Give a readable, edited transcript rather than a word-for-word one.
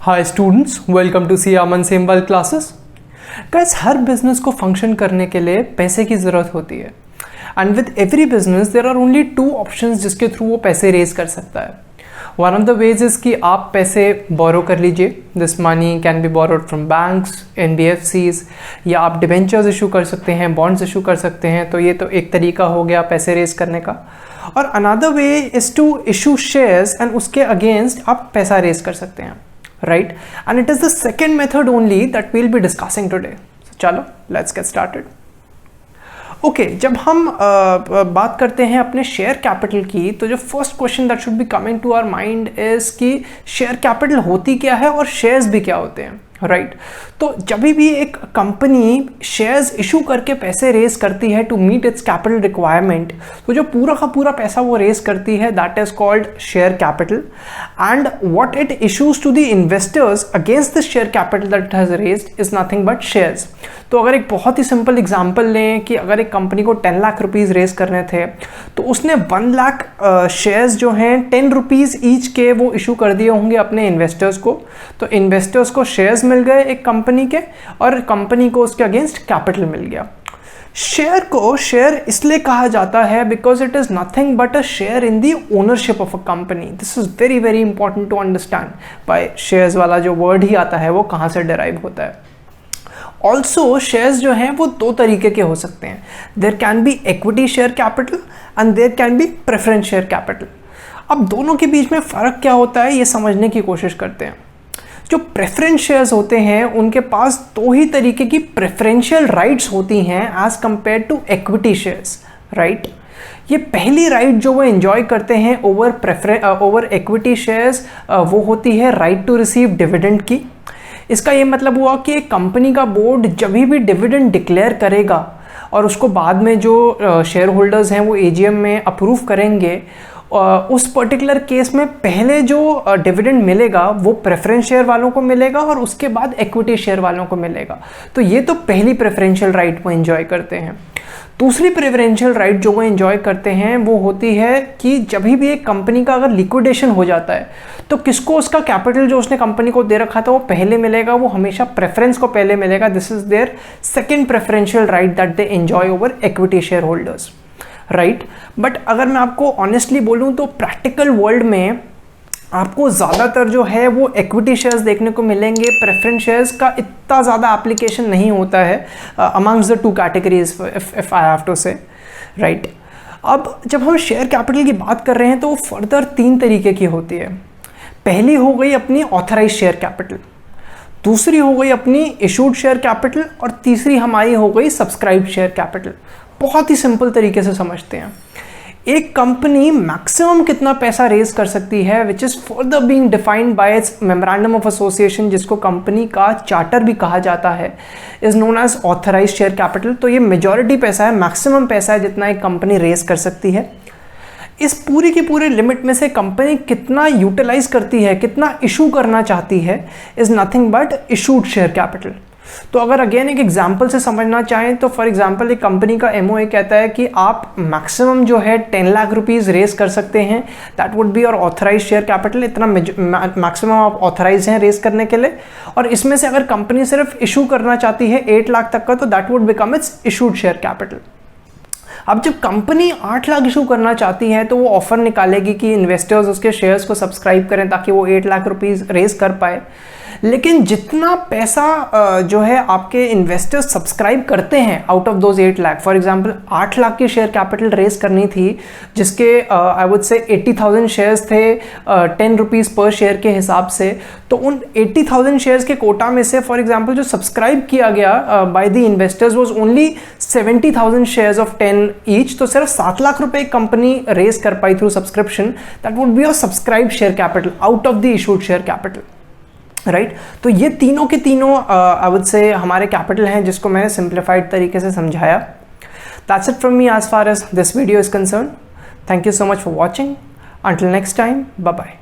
Hi students, welcome to C Aman Semwal classes. Guys, हर business को function करने के लिए पैसे की ज़रूरत होती है and with every business there are only two options जिसके थ्रू वो पैसे रेज कर सकता है। One of the ways is कि आप पैसे बोरो कर लीजिए। This money can be borrowed from banks, NBFCs, या आप डिबेंचर्स इशू कर सकते हैं, बॉन्ड्स इशू कर सकते हैं। तो ये तो एक तरीका हो गया पैसे रेज करने का। और another way is to issue shares and उसके अगेंस्ट आप पैसा रेज कर सकते हैं, right? And it is the second method only that we'll be discussing today. So चलो, let's get started. Okay, जब हम बात करते हैं अपने शेयर कैपिटल की, तो जो first question that should be coming to our mind is कि शेयर कैपिटल होती क्या है और शेयर्स भी क्या होते हैं, राइट? तो जब भी एक कंपनी शेयर्स इशू करके पैसे रेज करती है to meet its capital requirement, तो जो पूरा का पूरा पैसा वो रेज करती है that is called share capital, and what it issues to the investors against the share capital that it has raised is nothing but shares. तो अगर एक बहुत ही सिंपल एग्जांपल लें कि अगर एक कंपनी को 10 लाख रुपीस रेज करने थे, तो उसने 1 लाख शेयर्स जो हैं 10 रुपीज़ ईच के वो इशू कर दिए होंगे अपने इन्वेस्टर्स को। तो इन्वेस्टर्स को शेयर्स मिल गए एक कंपनी के, और कंपनी को उसके अगेंस्ट कैपिटल मिल गया। शेयर को शेयर इसलिए कहा जाता है because it is nothing but a share in the ownership of a company. This is very very important to understand by shares वाला जो वर्ड ही आता है वो कहाँ से डिराइव होता है। ऑल्सो शेयर्स जो हैं वो दो तरीके के हो सकते हैं। There can be equity share capital and there can be preference share capital. अब दोनों के बीच में फ़र्क क्या होता है ये समझने की कोशिश करते हैं। जो प्रेफरेंस शेयर्स होते हैं उनके पास दो ही तरीके की प्रेफरेंशियल राइट्स होती हैं as compared to equity shares, right? ये पहली राइट जो वो एंजॉय करते हैं ओवर इक्विटी शेयर्स वो होती है राइट टू रिसीव डिविडेंड की। इसका ये मतलब हुआ कि एक कंपनी का बोर्ड जब भी डिविडेंड डिक्लेयर करेगा और उसको बाद में जो शेयर होल्डर्स हैं वो AGM में अप्रूव करेंगे, उस पर्टिकुलर केस में पहले जो डिविडेंड मिलेगा वो प्रेफरेंस शेयर वालों को मिलेगा और उसके बाद इक्विटी शेयर वालों को मिलेगा। तो ये तो पहली प्रेफरेंशियल राइट वो एंजॉय करते हैं। दूसरी प्रेफरेंशियल राइट जो वो एंजॉय करते हैं वो होती है कि जब भी एक कंपनी का अगर लिक्विडेशन हो जाता है तो किसको उसका कैपिटल जो उसने कंपनी को दे रखा था वो पहले मिलेगा, वो हमेशा प्रेफरेंस को पहले मिलेगा। This is their second preferential right that they enjoy over equity share holders, right? But अगर मैं आपको ऑनेस्टली बोलूं तो प्रैक्टिकल वर्ल्ड में आपको ज़्यादातर जो है वो इक्विटी शेयर्स देखने को मिलेंगे। प्रेफरेंस शेयर्स का इतना ज़्यादा एप्लीकेशन नहीं होता है amongst the two categories if I have to say, right? अब जब हम शेयर कैपिटल की बात कर रहे हैं तो वो फर्दर 3 तरीके की होती है। पहली हो गई अपनी ऑथराइज शेयर कैपिटल, दूसरी हो गई अपनी इशूड शेयर कैपिटल, और तीसरी हमारी हो गई सब्सक्राइब शेयर कैपिटल। बहुत ही सिंपल तरीके से समझते हैं। एक कंपनी मैक्सिमम कितना पैसा रेज कर सकती है which is further being defined by its memorandum of association, जिसको कंपनी का चार्टर भी कहा जाता है, is known as authorise share capital. तो ये मेजॉरिटी पैसा है, मैक्सिमम पैसा है जितना एक कंपनी रेज कर सकती है। इस पूरी की पूरी लिमिट में से कंपनी कितना यूटिलाइज करती है, कितना इशू करना चाहती है, is nothing but issued share capital. तो अगर अगेन एक एग्जांपल से समझना चाहें तो फॉर एग्जांपल एक कंपनी का MOA कहता है कि आप मैक्सिमम जो है 10 लाख रुपीस रेज कर सकते हैं, that would be your authorise share capital. इतना मैक्सिमम आप ऑथराइज हैं रेज करने के लिए, और इसमें से अगर कंपनी सिर्फ इशू करना चाहती है 8 लाख तक का तो that would become it's issued share capital. अब जब कंपनी 8 लाख इशू करना चाहती है तो वो ऑफर निकालेगी कि इन्वेस्टर्स उसके शेयर्स को सब्सक्राइब करें ताकि वो 8 लाख रुपीस रेज कर पाए। लेकिन जितना पैसा जो है आपके इन्वेस्टर्स सब्सक्राइब करते हैं out of those 8 lakh, for example 8 lakh की शेयर कैपिटल रेज करनी थी जिसके आई वुड से 80,000 शेयर्स थे 10 रुपीज़ पर शेयर के हिसाब से। तो उन 80,000 शेयर्स के कोटा में से फॉर एग्जांपल जो सब्सक्राइब किया गया by the investors was only 70,000 shares of 10 each. तो सिर्फ 7 लाख रुपए कंपनी रेज कर पाई through subscription. That would be your subscribe share capital out of the issued share capital, right? तो ये तीनों के तीनों आई वुड से हमारे कैपिटल हैं जिसको मैंने सिंप्लीफाइड तरीके से समझाया। That's it from me as far as this video is concern. Thank you so much for watching. Until next time, bye bye.